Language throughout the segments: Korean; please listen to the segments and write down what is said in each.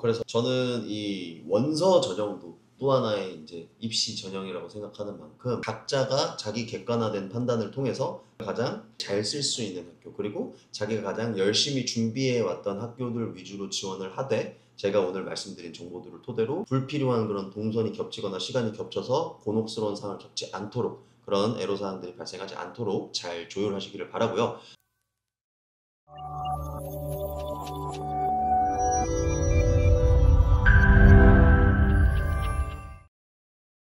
그래서 저는 이 원서 전형도 또 하나의 이제 입시 전형이라고 생각하는 만큼 각자가 자기 객관화된 판단을 통해서 가장 잘 쓸 수 있는 학교, 그리고 자기가 가장 열심히 준비해 왔던 학교들 위주로 지원을 하되, 제가 오늘 말씀드린 정보들을 토대로 불필요한 그런 동선이 겹치거나 시간이 겹쳐서 곤혹스러운 상황을 겪지 않도록, 그런 애로사항들이 발생하지 않도록 잘 조율하시기를 바라고요.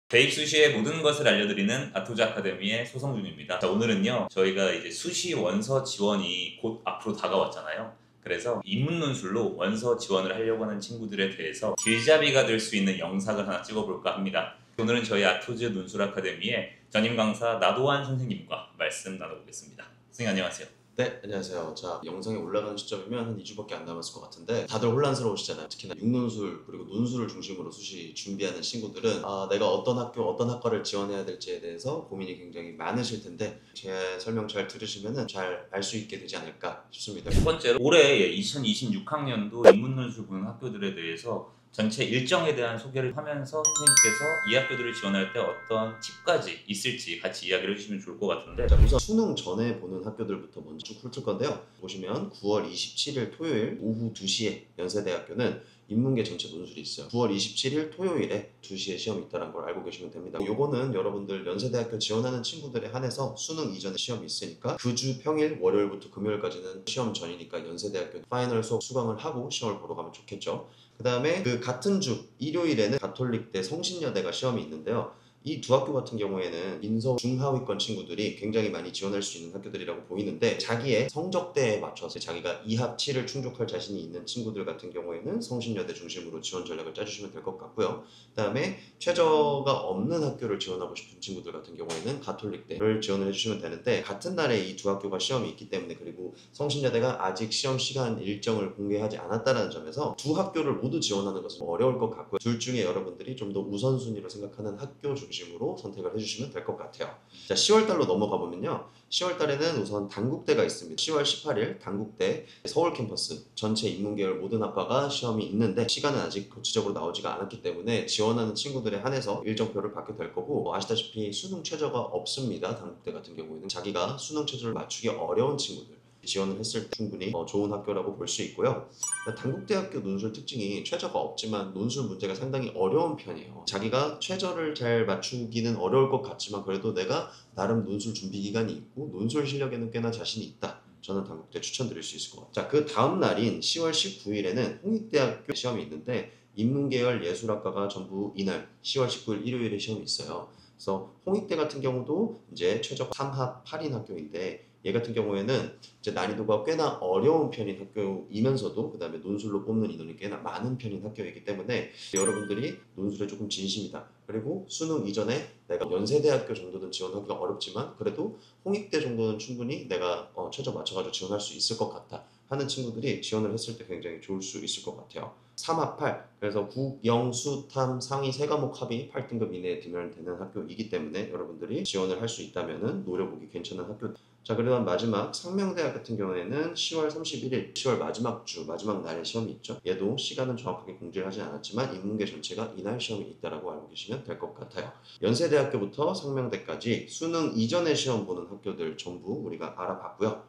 대입 수시의 모든 것을 알려드리는 아토즈 아카데미의 소성준입니다. 자, 오늘은요, 저희가 이제 수시 원서 지원이 곧 앞으로 다가왔잖아요. 그래서 입문 논술로 원서 지원을 하려고 하는 친구들에 대해서 길잡이가 될 수 있는 영상을 하나 찍어볼까 합니다. 오늘은 저희 아토즈 논술 아카데미의 전임 강사 나도환 선생님과 말씀 나눠보겠습니다. 선생님 안녕하세요. 네, 안녕하세요. 자, 영상이 올라가는 시점이면 한 2주밖에 안 남았을 것 같은데 다들 혼란스러우시잖아요. 특히나 육논술 그리고 논술을 중심으로 수시 준비하는 친구들은 내가 어떤 학교, 어떤 학과를 지원해야 될지에 대해서 고민이 굉장히 많으실 텐데, 제 설명 잘 들으시면 잘 알 수 있게 되지 않을까 싶습니다. 첫 번째로 올해 2026학년도 입문 논술 보는 학교들에 대해서 전체 일정에 대한 소개를 하면서 선생님께서 이 학교들을 지원할 때 어떤 팁까지 있을지 같이 이야기를 해주시면 좋을 것 같은데, 자, 우선 수능 전에 보는 학교들부터 먼저 쭉 훑을 건데요. 보시면 9월 27일 토요일 오후 2시에 연세대학교는 인문계 전체 논술이 있어요. 9월 27일 토요일에 2시에 시험이 있다는 걸 알고 계시면 됩니다. 요거는 여러분들 연세대학교 지원하는 친구들에 한해서 수능 이전에 시험이 있으니까 그 주 평일 월요일부터 금요일까지는 시험 전이니까 연세대학교 파이널 수업 수강을 하고 시험을 보러 가면 좋겠죠. 그 다음에 그 같은 주 일요일에는 가톨릭대 성신여대가 시험이 있는데요. 이 두 학교 같은 경우에는 인서 중하위권 친구들이 굉장히 많이 지원할 수 있는 학교들이라고 보이는데, 자기의 성적대에 맞춰서 자기가 2합 7을 충족할 자신이 있는 친구들 같은 경우에는 성신여대 중심으로 지원 전략을 짜주시면 될 것 같고요. 그 다음에 최저가 없는 학교를 지원하고 싶은 친구들 같은 경우에는 가톨릭대를 지원을 해주시면 되는데, 같은 날에 이 두 학교가 시험이 있기 때문에, 그리고 성신여대가 아직 시험 시간 일정을 공개하지 않았다는 점에서 두 학교를 모두 지원하는 것은 어려울 것 같고요. 둘 중에 여러분들이 좀 더 우선순위로 생각하는 학교 중심으로 선택을 해주시면 될 것 같아요. 자, 10월달로 넘어가 보면요, 10월달에는 우선 단국대가 있습니다. 10월 18일 단국대 서울 캠퍼스 전체 인문계열 모든 학과가 시험이 있는데, 시간은 아직 구체적으로 나오지가 않았기 때문에 지원하는 친구들에 한해서 일정표를 받게 될 거고, 아시다시피 수능 최저가 없습니다. 단국대 같은 경우에는 자기가 수능 최저를 맞추기 어려운 친구들 지원을 했을 때 충분히 좋은 학교라고 볼 수 있고요. 단국대학교 논술 특징이 최저가 없지만 논술 문제가 상당히 어려운 편이에요. 자기가 최저를 잘 맞추기는 어려울 것 같지만 그래도 내가 나름 논술 준비 기간이 있고 논술 실력에는 꽤나 자신이 있다, 저는 단국대 추천드릴 수 있을 것 같아요. 자, 그 다음 날인 10월 19일에는 홍익대학교 시험이 있는데, 인문계열 예술학과가 전부 이날 10월 19일 일요일에 시험이 있어요. 그래서 홍익대 같은 경우도 이제 최저가 3합 8인 학교인데, 얘 같은 경우에는 이제 난이도가 꽤나 어려운 편인 학교이면서도 그 다음에 논술로 뽑는 인원이 꽤나 많은 편인 학교이기 때문에 여러분들이 논술에 조금 진심이다, 그리고 수능 이전에 내가 연세대학교 정도는 지원하기가 어렵지만 그래도 홍익대 정도는 충분히 내가 최저 맞춰가지고 지원할 수 있을 것 같다 하는 친구들이 지원을 했을 때 굉장히 좋을 수 있을 것 같아요. 3합 8, 그래서 국, 영, 수, 탐 상위 3과목 합이 8등급 이내에 들면 되는 학교이기 때문에 여러분들이 지원을 할 수 있다면 노려보기 괜찮은 학교. 자, 그러면 마지막 상명대학 같은 경우에는 10월 31일, 10월 마지막 주, 마지막 날에 시험이 있죠. 얘도 시간은 정확하게 공지를 하지 않았지만 인문계 전체가 이날 시험이 있다라고 알고 계시면 될 것 같아요. 연세대학교부터 상명대까지 수능 이전에 시험 보는 학교들 전부 우리가 알아봤고요.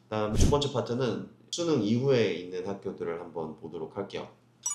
다음 두 번째 파트는 수능 이후에 있는 학교들을 한번 보도록 할게요.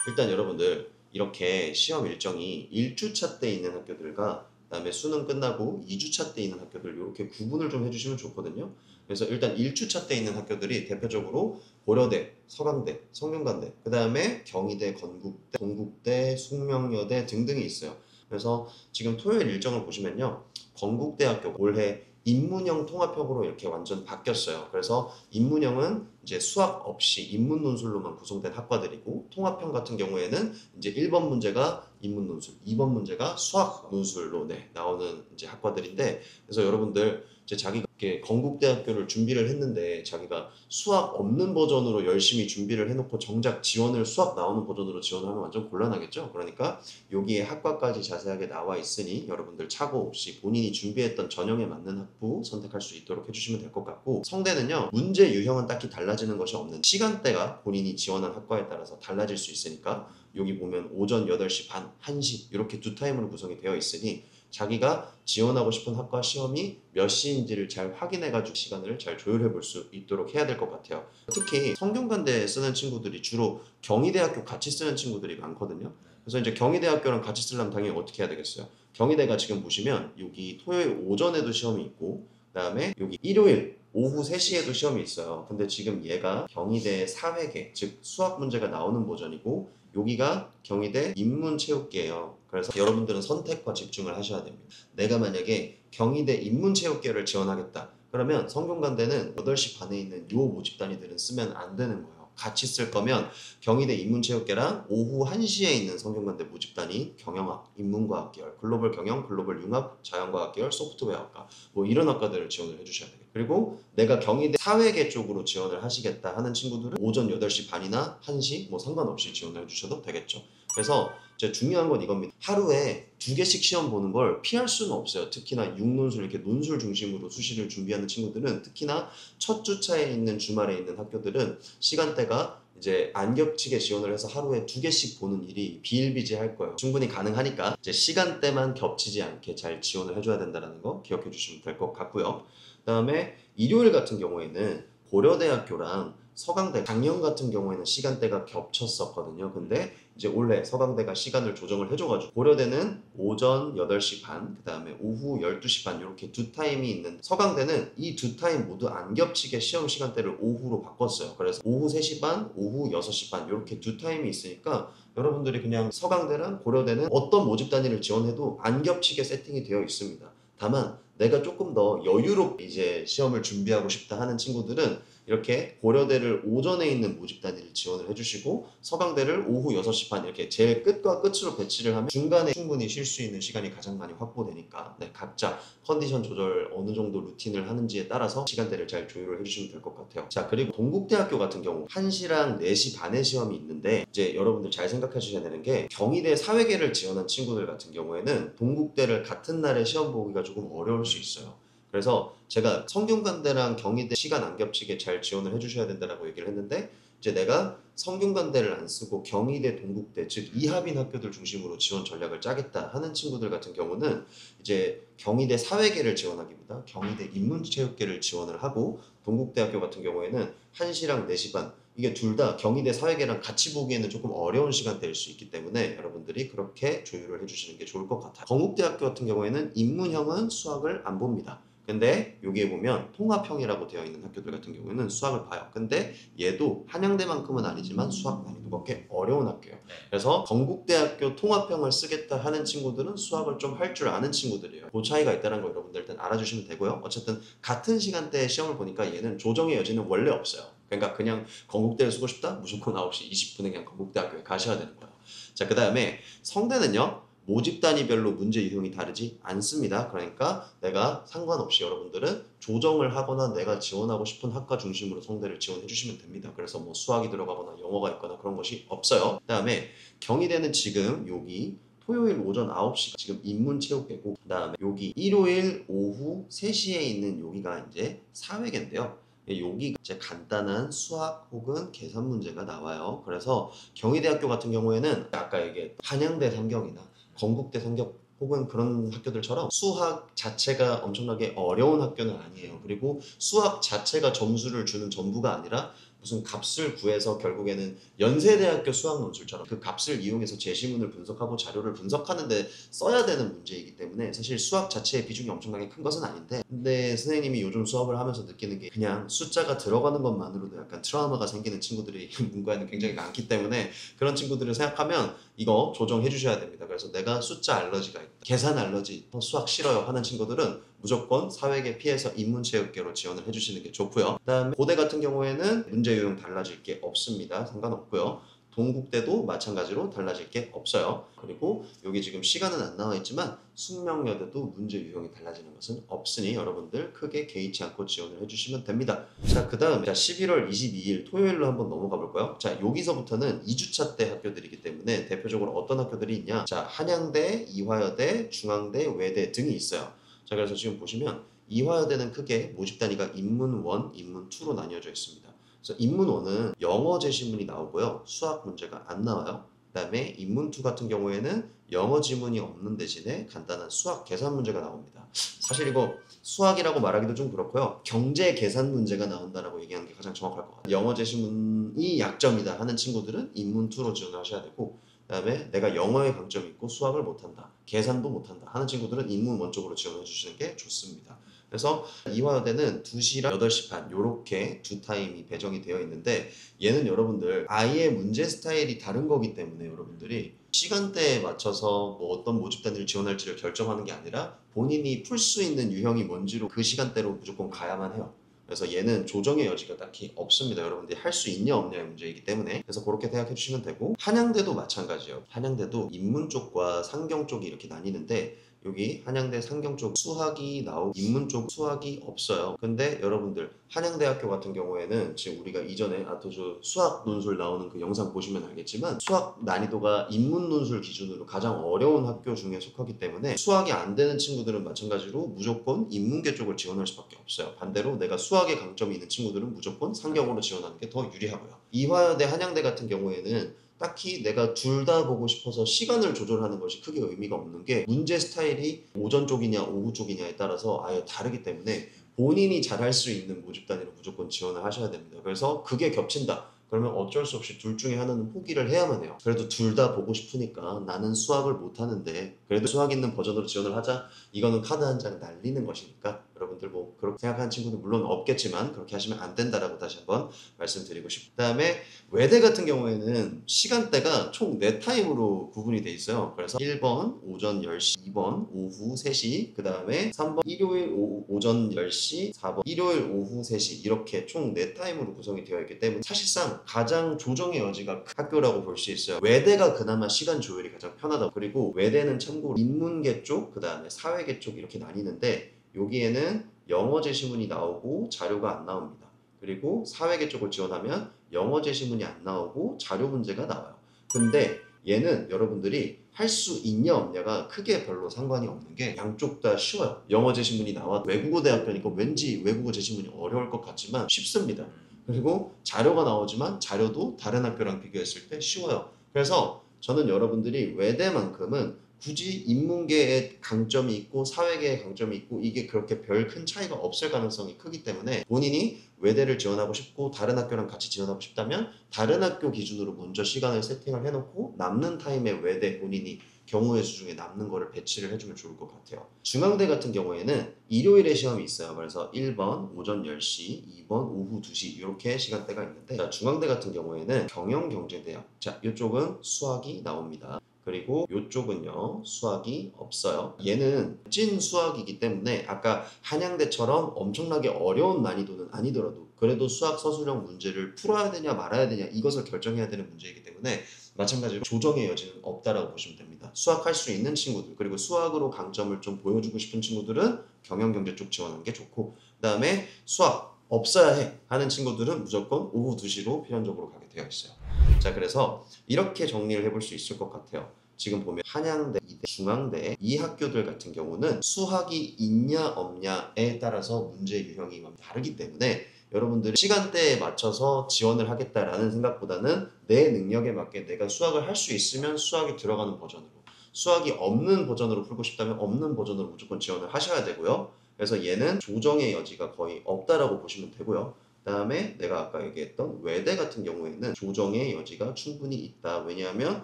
일단 여러분들 이렇게 시험 일정이 1주차 때 있는 학교들과 그다음에 수능 끝나고 2주차 때 있는 학교들 이렇게 구분을 좀 해주시면 좋거든요. 그래서 일단 1주차 때 있는 학교들이 대표적으로 고려대, 서강대, 성균관대, 그 다음에 경희대, 건국대, 동국대, 숙명여대 등등이 있어요. 그래서 지금 토요일 일정을 보시면요, 건국대학교 올해 인문형 통합형으로 이렇게 완전 바뀌었어요. 그래서 인문형은 이제 수학 없이 인문 논술로만 구성된 학과들이고, 통합형 같은 경우에는 이제 1번 문제가 인문 논술, 2번 문제가 수학 논술로 나오는 이제 학과들인데, 그래서 여러분들 이제 자기가 이렇게 건국대학교를 준비를 했는데 자기가 수학 없는 버전으로 열심히 준비를 해놓고 정작 지원을 수학 나오는 버전으로 지원을 하면 완전 곤란하겠죠. 그러니까 여기에 학과까지 자세하게 나와 있으니 여러분들 착오 없이 본인이 준비했던 전형에 맞는 학부 선택할 수 있도록 해주시면 될 것 같고, 성대는요, 문제 유형은 딱히 달라지는 것이 없는, 시간대가 본인이 지원한 학과에 따라서 달라질 수 있으니까 여기 보면 오전 8시 반, 1시 이렇게 두 타임으로 구성이 되어 있으니 자기가 지원하고 싶은 학과 시험이 몇 시인지를 잘 확인해가지고 시간을 잘 조율해 볼 수 있도록 해야 될 것 같아요. 특히 성균관대 쓰는 친구들이 주로 경희대학교 같이 쓰는 친구들이 많거든요. 그래서 이제 경희대학교랑 같이 쓰려면 당연히 어떻게 해야 되겠어요? 경희대가 지금 보시면 여기 토요일 오전에도 시험이 있고 그다음에 여기 일요일 오후 3시에도 시험이 있어요. 근데 지금 얘가 경희대 사회계, 즉 수학 문제가 나오는 버전이고 여기가 경희대 인문체육계예요. 그래서 여러분들은 선택과 집중을 하셔야 됩니다. 내가 만약에 경희대 인문체육계를 지원하겠다. 그러면 성균관대는 8시 반에 있는 요 모집 단위들은 쓰면 안 되는 거예요. 같이 쓸 거면 경희대 인문체육계랑 오후 1시에 있는 성균관대 모집 단위 경영학, 인문과학 계열, 글로벌 경영, 글로벌 융합, 자연과학 계열, 소프트웨어학과 뭐 이런 학과들을 지원을 해주셔야 돼요. 그리고 내가 경희대 사회계 쪽으로 지원을 하시겠다 하는 친구들은 오전 8시 반이나 1시 뭐 상관없이 지원을 해주셔도 되겠죠. 그래서 이제 중요한 건 이겁니다. 하루에 2개씩 시험 보는 걸 피할 수는 없어요. 특히나 6논술 이렇게 논술 중심으로 수시를 준비하는 친구들은 특히나 첫 주차에 있는 주말에 있는 학교들은 시간대가 이제 안 겹치게 지원을 해서 하루에 2개씩 보는 일이 비일비재할 거예요. 충분히 가능하니까 이제 시간대만 겹치지 않게 잘 지원을 해줘야 된다는 거 기억해 주시면 될 것 같고요. 그다음에 일요일 같은 경우에는 고려대학교랑 서강대 작년 같은 경우에는 시간대가 겹쳤었거든요. 근데 이제 원래 서강대가 시간을 조정을 해줘가지고 고려대는 오전 8시 반, 그 다음에 오후 12시 반 이렇게 두 타임이 있는 서강대는 이 두 타임 모두 안 겹치게 시험 시간대를 오후로 바꿨어요. 그래서 오후 3시 반, 오후 6시 반 이렇게 두 타임이 있으니까 여러분들이 그냥 서강대랑 고려대는 어떤 모집 단위를 지원해도 안 겹치게 세팅이 되어 있습니다. 다만 내가 조금 더 여유롭게 이제 시험을 준비하고 싶다 하는 친구들은 이렇게 고려대를 오전에 있는 모집 단위를 지원을 해주시고 서강대를 오후 6시 반 이렇게 제일 끝과 끝으로 배치를 하면 중간에 충분히 쉴 수 있는 시간이 가장 많이 확보되니까 네, 각자 컨디션 조절 어느 정도 루틴을 하는지에 따라서 시간대를 잘 조율을 해주시면 될 것 같아요. 자, 그리고 동국대학교 같은 경우 1시랑 4시 반에 시험이 있는데 이제 여러분들 잘 생각해 주셔야 되는 게 경희대 사회계를 지원한 친구들 같은 경우에는 동국대를 같은 날에 시험 보기가 조금 어려울 수 있어요. 그래서 제가 성균관대랑 경희대 시간 안 겹치게 잘 지원을 해주셔야 된다고 얘기를 했는데 이제 내가 성균관대를 안 쓰고 경희대, 동국대 즉 이합인 학교들 중심으로 지원 전략을 짜겠다 하는 친구들 같은 경우는 이제 경희대 사회계를 지원하기보다 경희대 인문체육계를 지원을 하고 동국대학교 같은 경우에는 1시랑 4시 반 이게 둘 다 경희대 사회계랑 같이 보기에는 조금 어려운 시간대일 수 있기 때문에 여러분들이 그렇게 조율을 해주시는 게 좋을 것 같아요. 건국대학교 같은 경우에는 인문형은 수학을 안 봅니다. 근데 여기에 보면 통합형이라고 되어 있는 학교들 같은 경우에는 수학을 봐요. 근데 얘도 한양대만큼은 아니지만 수학 난이도가 꽤 어려운 학교예요. 그래서 건국대학교 통합형을 쓰겠다 하는 친구들은 수학을 좀 할 줄 아는 친구들이에요. 그 차이가 있다는 거 여러분들 일단 알아주시면 되고요. 어쨌든 같은 시간대에 시험을 보니까 얘는 조정의 여지는 원래 없어요. 그러니까 그냥 건국대를 쓰고 싶다? 무조건 9시 20분에 그냥 건국대학교에 가셔야 되는 거예요. 자, 그 다음에 성대는요. 모집 단위별로 문제 유형이 다르지 않습니다. 그러니까 내가 상관없이 여러분들은 조정을 하거나 내가 지원하고 싶은 학과 중심으로 성대를 지원해 주시면 됩니다. 그래서 뭐 수학이 들어가거나 영어가 있거나 그런 것이 없어요. 그 다음에 경희대는 지금 여기 토요일 오전 9시 지금 인문체육계고 그 다음에 여기 일요일 오후 3시에 있는 여기가 이제 사회계인데요. 여기 이제 간단한 수학 혹은 계산 문제가 나와요. 그래서 경희대학교 같은 경우에는 아까 얘기했던 한양대 상경이나 건국대 상경 혹은 그런 학교들처럼 수학 자체가 엄청나게 어려운 학교는 아니에요. 그리고 수학 자체가 점수를 주는 전부가 아니라 무슨 값을 구해서 결국에는 연세대학교 수학 논술처럼 그 값을 이용해서 제시문을 분석하고 자료를 분석하는데 써야 되는 문제이기 때문에 사실 수학 자체의 비중이 엄청나게 큰 것은 아닌데 근데 선생님이 요즘 수업을 하면서 느끼는 게 그냥 숫자가 들어가는 것만으로도 약간 트라우마가 생기는 친구들이 문과에는 굉장히 많기 때문에 그런 친구들을 생각하면 이거 조정해 주셔야 됩니다. 그래서 내가 숫자 알러지가 있다, 계산 알러지, 수학 싫어요 하는 친구들은 무조건 사회계 피해서 인문체육계로 지원을 해주시는 게 좋고요. 그다음에 고대 같은 경우에는 문제 유형 달라질 게 없습니다. 상관없고요. 동국대도 마찬가지로 달라질 게 없어요. 그리고 여기 지금 시간은 안 나와 있지만 숙명여대도 문제 유형이 달라지는 것은 없으니 여러분들 크게 개의치 않고 지원을 해주시면 됩니다. 자, 그 다음 11월 22일 토요일로 한번 넘어가 볼까요? 자, 여기서부터는 2주차 때 학교들이기 때문에 대표적으로 어떤 학교들이 있냐? 자, 한양대, 이화여대, 중앙대, 외대 등이 있어요. 자, 그래서 지금 보시면 이화여대는 크게 모집 단위가 인문 1, 인문 2로 나뉘어져 있습니다. 그래서 인문 1은 영어 제시문이 나오고요. 수학 문제가 안 나와요. 그다음에 인문2 같은 경우에는 영어 지문이 없는 대신에 간단한 수학 계산 문제가 나옵니다. 사실 이거 수학이라고 말하기도 좀 그렇고요. 경제 계산 문제가 나온다라고 얘기하는 게 가장 정확할 것 같아요. 영어 제시문이 약점이다 하는 친구들은 인문2로 지원을 하셔야 되고, 그다음에 내가 영어에 강점이 있고 수학을 못한다, 계산도 못한다 하는 친구들은 인문 원쪽으로 지원해 주시는 게 좋습니다. 그래서 이화여대는 2시랑 8시 반 요렇게 두 타임이 배정이 되어 있는데, 얘는 여러분들 아예 문제 스타일이 다른 거기 때문에 여러분들이 시간대에 맞춰서 뭐 어떤 모집단위를 지원할지를 결정하는 게 아니라 본인이 풀 수 있는 유형이 뭔지로 그 시간대로 무조건 가야만 해요. 그래서 얘는 조정의 여지가 딱히 없습니다. 여러분들이 할 수 있냐 없냐의 문제이기 때문에. 그래서 그렇게 생각해 주시면 되고, 한양대도 마찬가지예요. 한양대도 인문 쪽과 상경 쪽이 이렇게 나뉘는데, 여기 한양대 상경 쪽 수학이 나오고 인문 쪽 수학이 없어요. 근데 여러분들 한양대학교 같은 경우에는 지금 우리가 이전에 아토조 수학 논술 나오는 그 영상 보시면 알겠지만, 수학 난이도가 인문 논술 기준으로 가장 어려운 학교 중에 속하기 때문에 수학이 안 되는 친구들은 마찬가지로 무조건 인문계 쪽을 지원할 수밖에 없어요. 반대로 내가 수학에 강점이 있는 친구들은 무조건 상경으로 지원하는 게 더 유리하고요. 이화여대, 한양대 같은 경우에는 딱히 내가 둘 다 보고 싶어서 시간을 조절하는 것이 크게 의미가 없는 게, 문제 스타일이 오전 쪽이냐 오후 쪽이냐에 따라서 아예 다르기 때문에 본인이 잘할 수 있는 모집단위로 무조건 지원을 하셔야 됩니다. 그래서 그게 겹친다 그러면 어쩔 수 없이 둘 중에 하나는 포기를 해야만 해요. 그래도 둘 다 보고 싶으니까 나는 수학을 못하는데 그래도 수학 있는 버전으로 지원을 하자, 이거는 카드 한 장 날리는 것이니까 여러분들 뭐 그렇게 생각하는 친구도 물론 없겠지만 그렇게 하시면 안 된다라고 다시 한번 말씀드리고 싶습니다. 그다음에 외대 같은 경우에는 시간대가 총 4타임으로 구분이 돼 있어요. 그래서 1번 오전 10시, 2번 오후 3시, 그 다음에 3번 일요일 오전 10시, 4번 일요일 오후 3시, 이렇게 총 4타임으로 구성이 되어 있기 때문에 사실상 가장 조정의 여지가 큰 학교라고 볼 수 있어요. 외대가 그나마 시간 조율이 가장 편하다. 그리고 외대는 참고로 인문계 쪽, 그 다음에 사회계 쪽 이렇게 나뉘는데, 여기에는 영어 제시문이 나오고 자료가 안 나옵니다. 그리고 사회계 쪽을 지원하면 영어 제시문이 안 나오고 자료 문제가 나와요. 근데 얘는 여러분들이 할 수 있냐 없냐가 크게 별로 상관이 없는 게 양쪽 다 쉬워요. 영어 제시문이 나와 외국어 대학교니까 왠지 외국어 제시문이 어려울 것 같지만 쉽습니다. 그리고 자료가 나오지만 자료도 다른 학교랑 비교했을 때 쉬워요. 그래서 저는 여러분들이 외대만큼은 굳이 인문계에 강점이 있고 사회계에 강점이 있고 이게 그렇게 별 큰 차이가 없을 가능성이 크기 때문에, 본인이 외대를 지원하고 싶고 다른 학교랑 같이 지원하고 싶다면 다른 학교 기준으로 먼저 시간을 세팅을 해놓고 남는 타임에 외대 본인이 경우의 수 중에 남는 거를 배치를 해주면 좋을 것 같아요. 중앙대 같은 경우에는 일요일에 시험이 있어요. 그래서 1번 오전 10시, 2번 오후 2시 이렇게 시간대가 있는데, 자, 중앙대 같은 경우에는 경영경제대학, 자, 이쪽은 수학이 나옵니다. 그리고 이쪽은요 수학이 없어요. 얘는 찐 수학이기 때문에 아까 한양대처럼 엄청나게 어려운 난이도는 아니더라도 그래도 수학 서술형 문제를 풀어야 되냐 말아야 되냐 이것을 결정해야 되는 문제이기 때문에 마찬가지로 조정의 여지는 없다라고 보시면 됩니다. 수학할 수 있는 친구들, 그리고 수학으로 강점을 좀 보여주고 싶은 친구들은 경영경제 쪽 지원하는 게 좋고, 그 다음에 수학 없어야 해 하는 친구들은 무조건 오후 2시로 필연적으로 가게 되어 있어요. 자, 그래서 이렇게 정리를 해볼 수 있을 것 같아요. 지금 보면 한양대, 이대, 중앙대 이 학교들 같은 경우는 수학이 있냐 없냐에 따라서 문제 유형이 다르기 때문에 여러분들이 시간대에 맞춰서 지원을 하겠다라는 생각보다는 내 능력에 맞게 내가 수학을 할 수 있으면 수학이 들어가는 버전으로, 수학이 없는 버전으로 풀고 싶다면 없는 버전으로 무조건 지원을 하셔야 되고요. 그래서 얘는 조정의 여지가 거의 없다라고 보시면 되고요. 그 다음에 내가 아까 얘기했던 외대 같은 경우에는 조정의 여지가 충분히 있다. 왜냐하면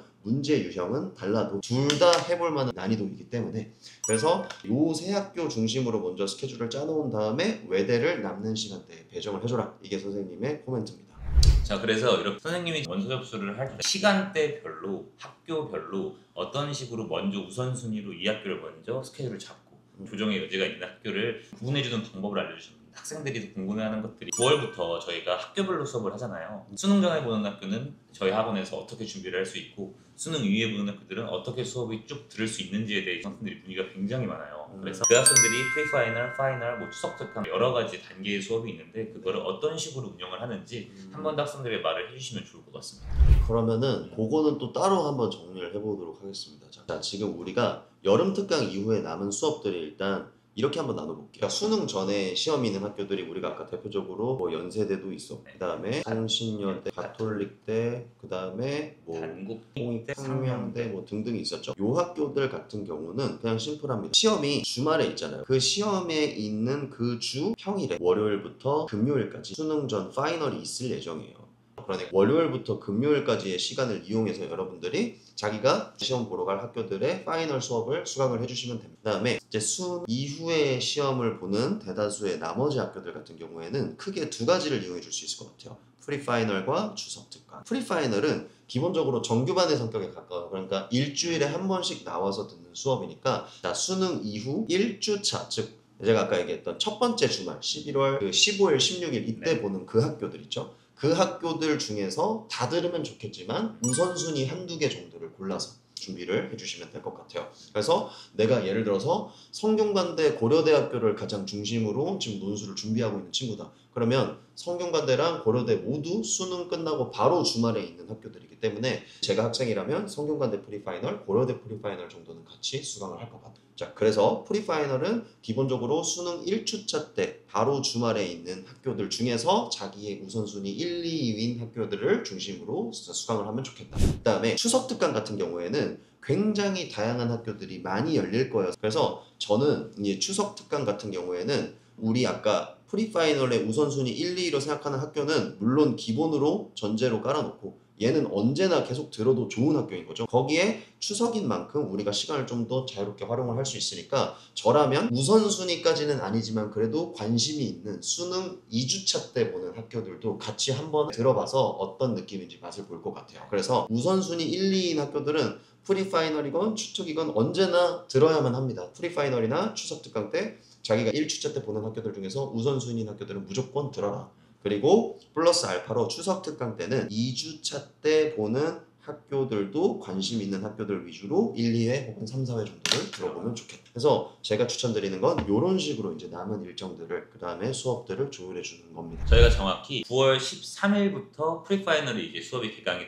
문제 유형은 달라도 둘 다 해볼 만한 난이도이기 때문에. 그래서 요 세 학교 중심으로 먼저 스케줄을 짜놓은 다음에 외대를 남는 시간대에 배정을 해줘라. 이게 선생님의 코멘트입니다. 자, 그래서 이렇게 선생님이 원서 접수를 할 때 시간대별로 학교별로 어떤 식으로 먼저 우선순위로 이 학교를 먼저 스케줄을 잡고 조정의 여지가 있는 학교를 구분해주는 방법을 알려주셨습니다. 학생들이 궁금해하는 것들이 9월부터 저희가 학교별로 수업을 하잖아요. 수능 전에 보는 학교는 저희 학원에서 어떻게 준비를 할 수 있고, 수능 이후에 보는 학교들은 어떻게 수업이 쭉 들을 수 있는지에 대해 학생들이 문의가 굉장히 많아요. 그래서 그 학생들이 프리파이널, 파이널, 뭐 추석 특강 여러 가지 단계의 수업이 있는데 그거를 어떤 식으로 운영을 하는지 한 번 더 학생들의 말을 해주시면 좋을 것 같습니다. 그러면은 그거는 또 따로 한번 정리를 해보도록 하겠습니다. 자, 지금 우리가 여름 특강 이후에 남은 수업들이 일단 이렇게 한번 나눠볼게요. 그러니까 수능 전에 시험이 있는 학교들이 우리가 아까 대표적으로 뭐 연세대도 있었고, 그 다음에 성신여대, 가톨릭대, 그 다음에 뭐 단국대, 상명대 뭐 등등이 있었죠. 요 학교들 같은 경우는 그냥 심플합니다. 시험이 주말에 있잖아요. 그 시험에 있는 그 주 평일에 월요일부터 금요일까지 수능 전 파이널이 있을 예정이에요. 그러니까 월요일부터 금요일까지의 시간을 이용해서 여러분들이 자기가 시험 보러 갈 학교들의 파이널 수업을 수강을 해주시면 됩니다. 그 다음에 이제 수능 이후에 시험을 보는 대다수의 나머지 학교들 같은 경우에는 크게 두 가지를 이용해 줄 수 있을 것 같아요. 프리파이널과 추석특강. 프리파이널은 기본적으로 정규반의 성격에 가까워요. 그러니까 일주일에 한 번씩 나와서 듣는 수업이니까, 자, 수능 이후 1주차, 즉 제가 아까 얘기했던 첫 번째 주말 11월 그 15일, 16일 이때 보는 그 학교들 있죠. 그 학교들 중에서 다 들으면 좋겠지만 우선순위 한두 개 정도를 골라서 준비를 해주시면 될 것 같아요. 그래서 내가 예를 들어서 성균관대 고려대학교를 가장 중심으로 지금 논술을 준비하고 있는 친구다. 그러면 성균관대랑 고려대 모두 수능 끝나고 바로 주말에 있는 학교들이기 때문에 제가 학생이라면 성균관대 프리파이널, 고려대 프리파이널 정도는 같이 수강을 할 것 같아요. 자, 그래서 프리파이널은 기본적으로 수능 1주차 때 바로 주말에 있는 학교들 중에서 자기의 우선순위 1, 2위인 학교들을 중심으로 수강을 하면 좋겠다. 그 다음에 추석특강 같은 경우에는 굉장히 다양한 학교들이 많이 열릴 거예요. 그래서 저는 이 추석특강 같은 경우에는 우리 아까 프리파이널의 우선순위 1, 2위로 생각하는 학교는 물론 기본으로 전제로 깔아놓고 얘는 언제나 계속 들어도 좋은 학교인 거죠. 거기에 추석인 만큼 우리가 시간을 좀 더 자유롭게 활용을 할 수 있으니까 저라면 우선순위까지는 아니지만 그래도 관심이 있는 수능 2주차 때 보는 학교들도 같이 한번 들어봐서 어떤 느낌인지 맛을 볼 것 같아요. 그래서 우선순위 1, 2인 학교들은 프리파이널이건 추특이건 언제나 들어야만 합니다. 프리파이널이나 추석특강 때 자기가 1주차 때 보는 학교들 중에서 우선순위인 학교들은 무조건 들어라. 그리고 플러스 알파로 추석특강 때는 2주차 때 보는 학교들도 관심 있는 학교들 위주로 1, 2회 혹은 3, 4회 정도를 들어보면 좋겠다. 그래서 제가 추천드리는 건 이런 식으로 이제 남은 일정들을 그 다음에 수업들을 조율해 주는 겁니다. 저희가 정확히 9월 13일부터 프리파이널이 이제 수업이 개강이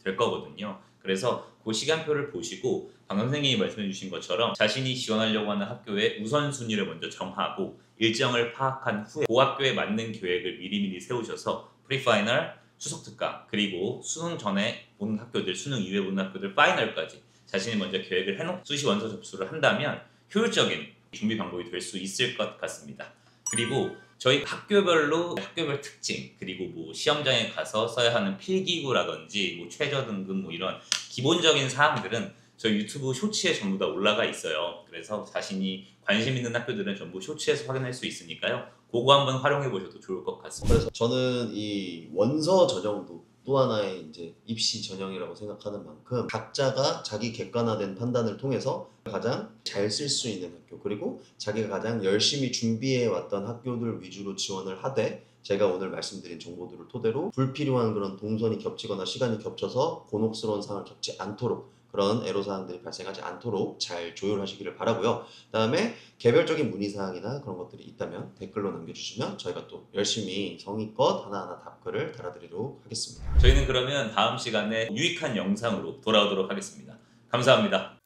될 거거든요. 그래서 그 시간표를 보시고 방금 선생님이 말씀해 주신 것처럼 자신이 지원하려고 하는 학교의 우선순위를 먼저 정하고 일정을 파악한 후에 그 학교에 맞는 계획을 미리미리 세우셔서 프리파이널, 추석특강, 그리고 수능 전에 보는 학교들, 수능 이후에 보는 학교들 파이널까지 자신이 먼저 계획을 해놓고 수시 원서 접수를 한다면 효율적인 준비 방법이 될 수 있을 것 같습니다. 그리고 저희 학교별로 학교별 특징, 그리고 뭐 시험장에 가서 써야 하는 필기구라든지 뭐 최저 등급 뭐 이런 기본적인 사항들은 저희 유튜브 쇼츠에 전부 다 올라가 있어요. 그래서 자신이 관심 있는 학교들은 전부 쇼츠에서 확인할 수 있으니까요. 그거 한번 활용해 보셔도 좋을 것 같습니다. 그래서 저는 이 원서 전형도 또 하나의 이제 입시 전형이라고 생각하는 만큼 각자가 자기 객관화된 판단을 통해서 가장 잘 쓸 수 있는 학교, 그리고 자기가 가장 열심히 준비해 왔던 학교들 위주로 지원을 하되, 제가 오늘 말씀드린 정보들을 토대로 불필요한 그런 동선이 겹치거나 시간이 겹쳐서 곤혹스러운 상황을 겪지 않도록, 그런 애로사항들이 발생하지 않도록 잘 조율하시기를 바라고요. 그 다음에 개별적인 문의사항이나 그런 것들이 있다면 댓글로 남겨주시면 저희가 또 열심히 성의껏 하나하나 답글을 달아드리도록 하겠습니다. 저희는 그러면 다음 시간에 유익한 영상으로 돌아오도록 하겠습니다. 감사합니다.